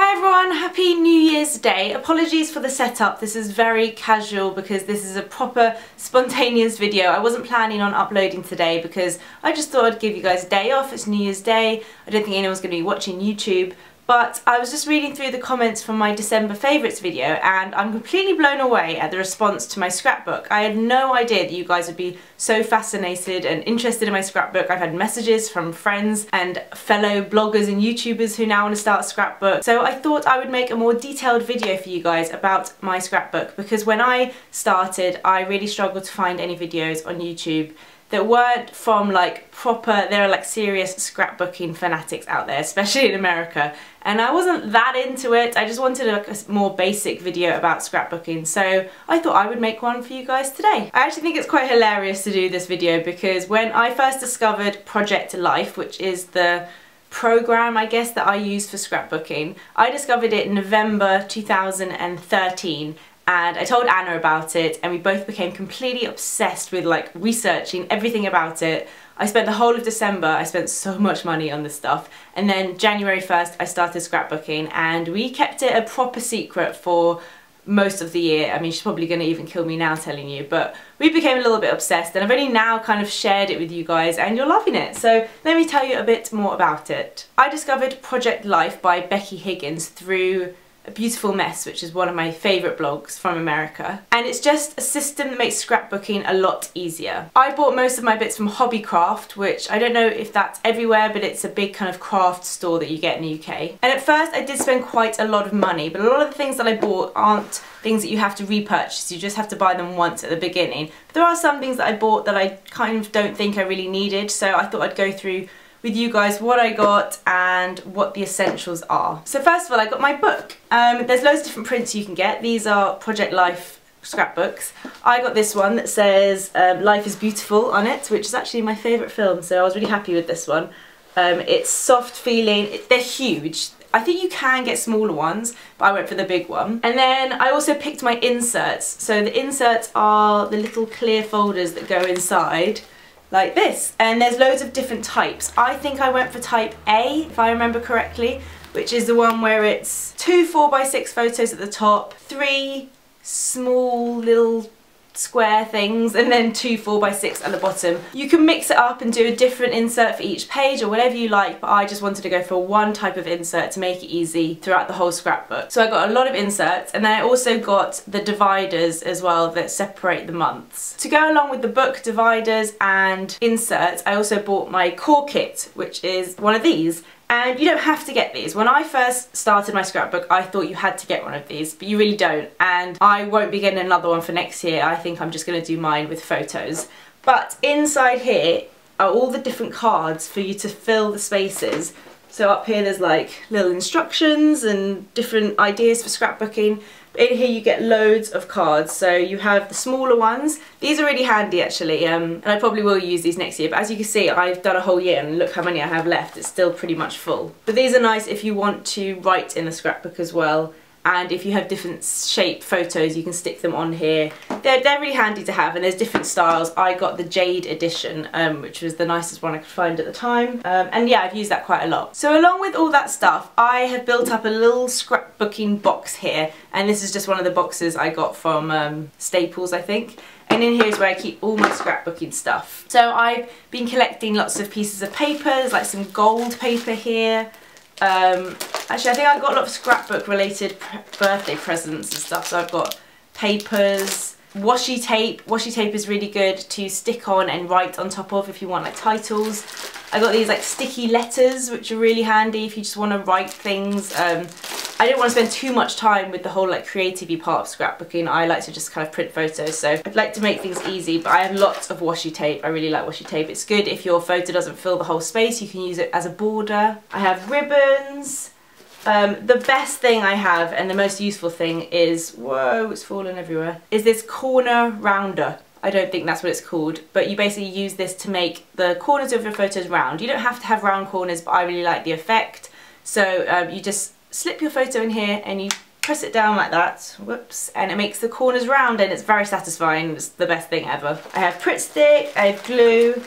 Hi everyone, happy New Year's Day. Apologies for the setup, this is very casual because this is a proper spontaneous video. I wasn't planning on uploading today because I just thought I'd give you guys a day off. It's New Year's Day. I don't think anyone's going to be watching YouTube. But I was just reading through the comments from my December favourites video and I'm completely blown away at the response to my scrapbook. I had no idea that you guys would be so fascinated and interested in my scrapbook. I've had messages from friends and fellow bloggers and YouTubers who now want to start a scrapbook. So I thought I would make a more detailed video for you guys about my scrapbook because when I started I really struggled to find any videos on YouTube that weren't from like proper, there are like serious scrapbooking fanatics out there, especially in America, and I wasn't that into it. I just wanted like a more basic video about scrapbooking, so I thought I would make one for you guys today. I actually think it's quite hilarious to do this video because when I first discovered Project Life, which is the program I guess that I use for scrapbooking, I discovered it in November 2013. And I told Anna about it and we both became completely obsessed with like researching everything about it. I spent the whole of December, I spent so much money on this stuff, and then January 1st I started scrapbooking and we kept it a proper secret for most of the year. I mean, she's probably going to even kill me now telling you, but we became a little bit obsessed and I've only now kind of shared it with you guys and you're loving it. So let me tell you a bit more about it. I discovered Project Life by Becky Higgins through A Beautiful Mess, which is one of my favourite blogs from America, and it's just a system that makes scrapbooking a lot easier. I bought most of my bits from Hobbycraft, which I don't know if that's everywhere, but it's a big kind of craft store that you get in the UK. And at first I did spend quite a lot of money, but a lot of the things that I bought aren't things that you have to repurchase, you just have to buy them once at the beginning. But there are some things that I bought that I kind of don't think I really needed, so I thought I'd go through with you guys what I got and what the essentials are. So first of all, I got my book. There's loads of different prints you can get. These are Project Life scrapbooks. I got this one that says Life is Beautiful on it, which is actually my favourite film, so I was really happy with this one. It's soft feeling, they're huge. I think you can get smaller ones, but I went for the big one. And then I also picked my inserts. So the inserts are the little clear folders that go inside, like this, and there's loads of different types. I think I went for type A, if I remember correctly, which is the one where it's 2 4x6 photos at the top, 3 small little square things, and then 2 4x6 at the bottom. You can mix it up and do a different insert for each page or whatever you like, but I just wanted to go for one type of insert to make it easy throughout the whole scrapbook. So I got a lot of inserts, and then I also got the dividers as well that separate the months. To go along with the book dividers and inserts, I also bought my core kit, which is one of these. And you don't have to get these. When I first started my scrapbook, I thought you had to get one of these, but you really don't. And I won't be getting another one for next year. I think I'm just going to do mine with photos. But inside here are all the different cards for you to fill the spaces. So up here there's like little instructions and different ideas for scrapbooking. In here you get loads of cards, so you have the smaller ones. These are really handy actually, and I probably will use these next year, but as you can see I've done a whole year and look how many I have left, it's still pretty much full. But these are nice if you want to write in the scrapbook as well, and if you have different shape photos you can stick them on here. They're really handy to have, and there's different styles. I got the Jade edition, which was the nicest one I could find at the time, and yeah, I've used that quite a lot. So along with all that stuff, I have built up a little scrapbooking box here, and this is just one of the boxes I got from Staples, I think. And in here is where I keep all my scrapbooking stuff. So I've been collecting lots of pieces of paper. There's like some gold paper here. Actually I think I got a lot of scrapbook related birthday presents and stuff, so I've got papers, washi tape. Washi tape is really good to stick on and write on top of if you want like titles. I got these like sticky letters which are really handy if you just want to write things. I don't want to spend too much time with the whole like creative-y part of scrapbooking. I like to just kind of print photos, so I'd like to make things easy, but I have lots of washi tape. I really like washi tape. It's good if your photo doesn't fill the whole space, you can use it as a border. I have ribbons. The best thing I have, and the most useful thing is, whoa, it's falling everywhere, is this corner rounder. I don't think that's what it's called, but you basically use this to make the corners of your photos round. You don't have to have round corners, but I really like the effect. So you just slip your photo in here and you press it down like that, whoops, and it makes the corners round, and it's very satisfying. It's the best thing ever. I have Pritt Stick, I have glue,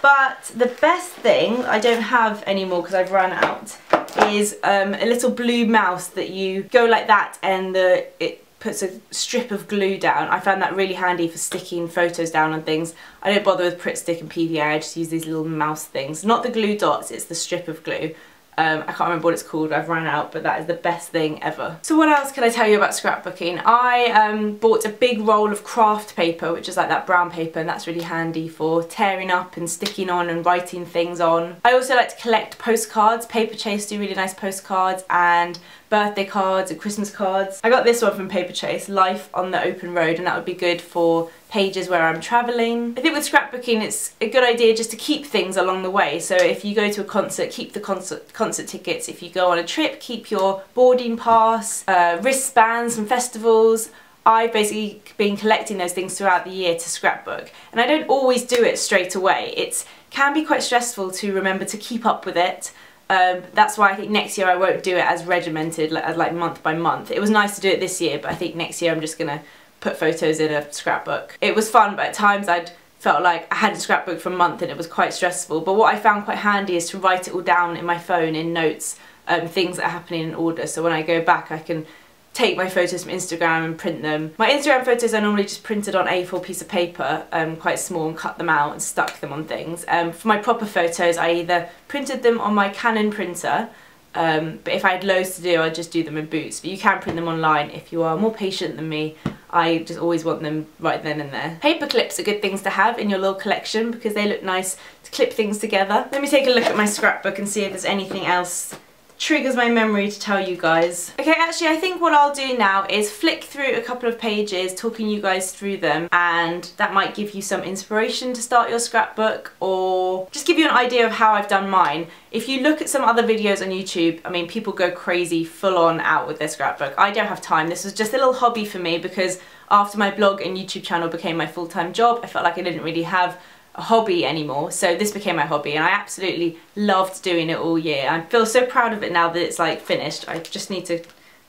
but the best thing I don't have anymore because I've run out is a little blue mouse that you go like that and it puts a strip of glue down. I found that really handy for sticking photos down on things. I don't bother with Pritt Stick and PVA, I just use these little mouse things. Not the glue dots, it's the strip of glue. I can't remember what it's called, I've run out, but that is the best thing ever. So what else can I tell you about scrapbooking? I bought a big roll of craft paper, which is like that brown paper, and that's really handy for tearing up and sticking on and writing things on. I also like to collect postcards. Paper Chase do really nice postcards, and birthday cards and Christmas cards. I got this one from Paper Chase, Life on the Open Road, and that would be good for pages where I'm travelling. I think with scrapbooking it's a good idea just to keep things along the way. So if you go to a concert, keep the concert tickets. If you go on a trip, keep your boarding pass, wristbands from festivals. I've basically been collecting those things throughout the year to scrapbook, and I don't always do it straight away. It can be quite stressful to remember to keep up with it. That's why I think next year I won't do it as regimented, like month by month. It was nice to do it this year, but I think next year I'm just gonna put photos in a scrapbook. It was fun, but at times I'd felt like I hadn't scrapbooked for a month and it was quite stressful. But what I found quite handy is to write it all down in my phone in notes, things that are happening in order. So when I go back I can take my photos from Instagram and print them. My Instagram photos I normally just printed on A4 piece of paper, quite small, and cut them out and stuck them on things. For my proper photos I either printed them on my Canon printer, but if I had loads to do I'd just do them in Boots. But you can print them online if you are more patient than me. I just always want them right then and there. Paper clips are good things to have in your little collection because they look nice to clip things together. Let me take a look at my scrapbook and see if there's anything else triggers my memory to tell you guys. Okay, actually I think what I'll do now is flick through a couple of pages talking you guys through them, and that might give you some inspiration to start your scrapbook or just give you an idea of how I've done mine. If you look at some other videos on YouTube, I mean, people go crazy full on out with their scrapbook. I don't have time. This was just a little hobby for me because after my blog and YouTube channel became my full-time job, I felt like I didn't really have a hobby anymore, so this became my hobby and I absolutely loved doing it all year. I feel so proud of it now that it's like finished. I just need to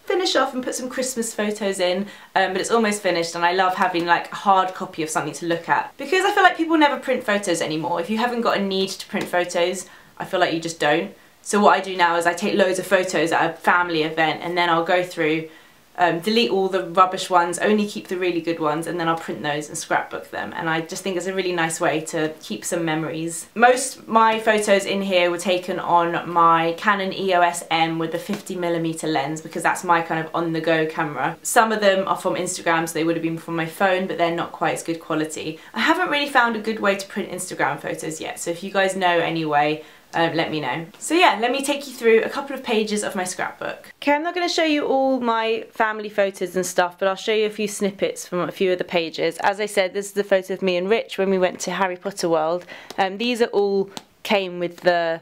finish off and put some Christmas photos in, but it's almost finished, and I love having like a hard copy of something to look at because I feel like people never print photos anymore. If you haven't got a need to print photos, I feel like you just don't. So what I do now is I take loads of photos at a family event and then I'll go through, delete all the rubbish ones, only keep the really good ones, and then I'll print those and scrapbook them. And I just think it's a really nice way to keep some memories. Most my photos in here were taken on my Canon EOS M with the 50mm lens because that's my kind of on-the-go camera. Some of them are from Instagram, so they would have been from my phone, but they're not quite as good quality. I haven't really found a good way to print Instagram photos yet, so if you guys know any way, let me know. So yeah, let me take you through a couple of pages of my scrapbook. Okay, I'm not going to show you all my family photos and stuff, but I'll show you a few snippets from a few of the pages. As I said, this is the photo of me and Rich when we went to Harry Potter World. These are all came with the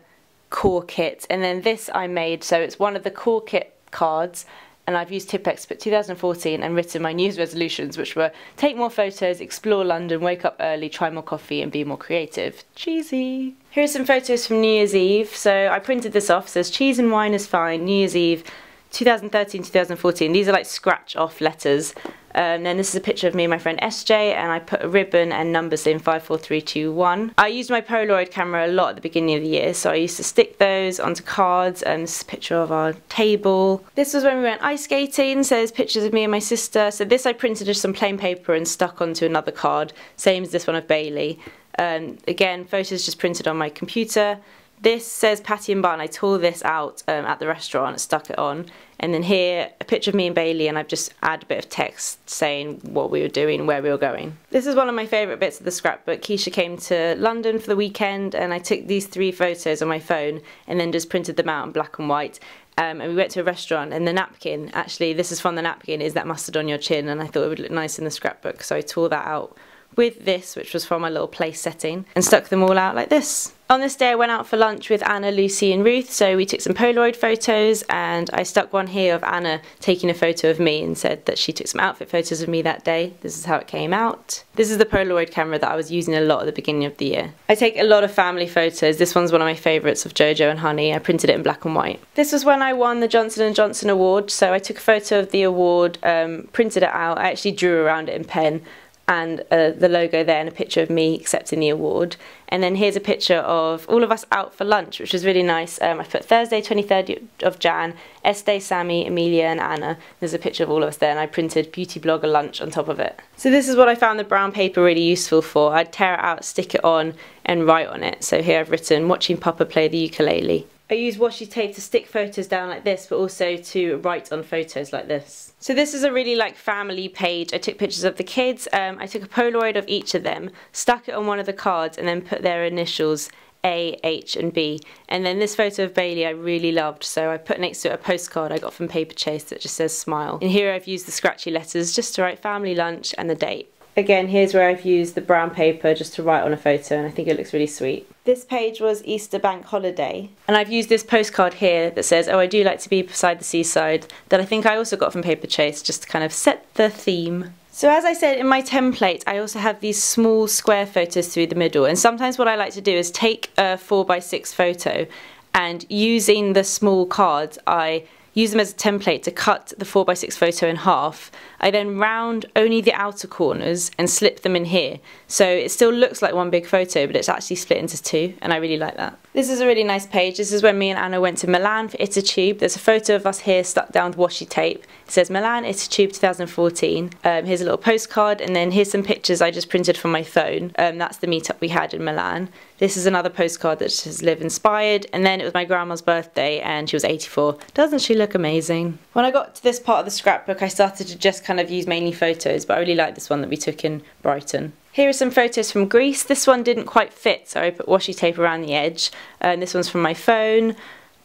core kit, and then this I made, so it's one of the core kit cards, and I've used Tip Expert 2014 and written my New Year's resolutions, which were take more photos, explore London, wake up early, try more coffee and be more creative. Cheesy! Here are some photos from New Year's Eve. So I printed this off, it says cheese and wine is fine, New Year's Eve 2013-2014. These are like scratch off letters. And then this is a picture of me and my friend SJ, and I put a ribbon and numbers in 54321. I used my Polaroid camera a lot at the beginning of the year, so I used to stick those onto cards, and this is a picture of our table. This was when we went ice skating, so there's pictures of me and my sister. So this I printed just some plain paper and stuck onto another card, same as this one of Bailey. Again, photos just printed on my computer. This says Patty and Bun. I tore this out at the restaurant, stuck it on. And then here, a picture of me and Bailey, and I've just added a bit of text saying what we were doing, where we were going. This is one of my favourite bits of the scrapbook. Keisha came to London for the weekend, and I took these 3 photos on my phone and then just printed them out in black and white. And we went to a restaurant, and the napkin, actually this is from the napkin, is that mustard on your chin, and I thought it would look nice in the scrapbook, so I tore that out with this, which was from my little place setting, and stuck them all out like this. On this day I went out for lunch with Anna, Lucy and Ruth, so we took some Polaroid photos, and I stuck one here of Anna taking a photo of me and said that she took some outfit photos of me that day. This is how it came out. This is the Polaroid camera that I was using a lot at the beginning of the year. I take a lot of family photos. This one's one of my favourites of Giorgio and Honey. I printed it in black and white. This was when I won the Johnson & Johnson award, so I took a photo of the award, printed it out. I actually drew around it in pen, and the logo there and a picture of me accepting the award. And then here's a picture of all of us out for lunch, which was really nice. I put Thursday 23rd of Jan, Estee, Sammy, Amelia and Anna. There's a picture of all of us there, and I printed beauty blogger lunch on top of it. So this is what I found the brown paper really useful for. I'd tear it out, stick it on and write on it. So here I've written, watching Papa play the ukulele. I use washi tape to stick photos down like this, but also to write on photos like this. So this is a really like family page. I took pictures of the kids. I took a Polaroid of each of them, stuck it on one of the cards and then put their initials A, H and B. And then this photo of Bailey I really loved, so I put next to it a postcard I got from Paper Chase that just says smile. And here I've used the scratchy letters just to write family lunch and the date. Again, here's where I've used the brown paper just to write on a photo, and I think it looks really sweet. This page was Easter bank holiday, and I've used this postcard here that says, oh, I do like to be beside the seaside, that I think I also got from Paper Chase just to kind of set the theme. So as I said in my template, I also have these small square photos through the middle, and sometimes what I like to do is take a 4x6 photo, and using the small cards, I use them as a template to cut the 4x6 photo in half. I then round only the outer corners and slip them in here. So it still looks like one big photo, but it's actually split into two, and I really like that. This is a really nice page. This is when me and Anna went to Milan for Itatube. There's a photo of us here stuck down with washi tape. It says Milan Itatube 2014. Here's a little postcard, and then here's some pictures I just printed from my phone. That's the meetup we had in Milan. This is another postcard that says Live Inspired, and then it was my grandma's birthday and she was 84. Doesn't she look amazing? When I got to this part of the scrapbook, I started to just kind of use mainly photos, but I really like this one that we took in Brighton. Here are some photos from Greece. This one didn't quite fit, so I put washi tape around the edge. This one's from my phone.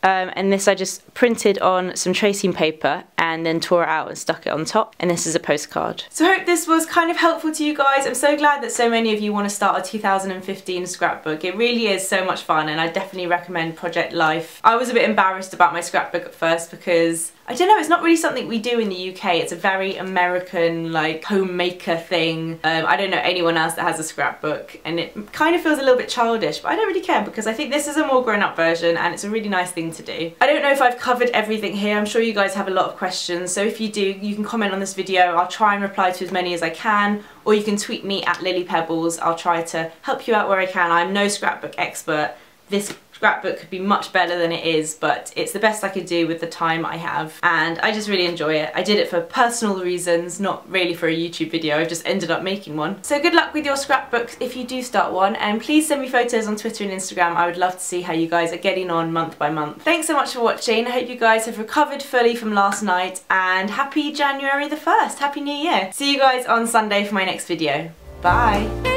And this I just printed on some tracing paper and then tore it out and stuck it on top, and this is a postcard. So I hope this was kind of helpful to you guys. I'm so glad that so many of you want to start a 2015 scrapbook. It really is so much fun, and I definitely recommend Project Life. I was a bit embarrassed about my scrapbook at first because I don't know, it's not really something we do in the UK. It's a very American, like, homemaker thing. I don't know anyone else that has a scrapbook, and it kind of feels a little bit childish, but I don't really care because I think this is a more grown-up version and it's a really nice thing to do. I don't know if I've covered everything here. I'm sure you guys have a lot of questions, so if you do, you can comment on this video. I'll try and reply to as many as I can, or you can tweet me at Lily Pebbles. I'll try to help you out where I can. I'm no scrapbook expert. This scrapbook could be much better than it is, but it's the best I could do with the time I have, and I just really enjoy it. I did it for personal reasons, not really for a YouTube video. I've just ended up making one. So good luck with your scrapbooks if you do start one, and please send me photos on Twitter and Instagram. I would love to see how you guys are getting on month by month. Thanks so much for watching. I hope you guys have recovered fully from last night, and happy January the 1st. Happy New Year. See you guys on Sunday for my next video. Bye.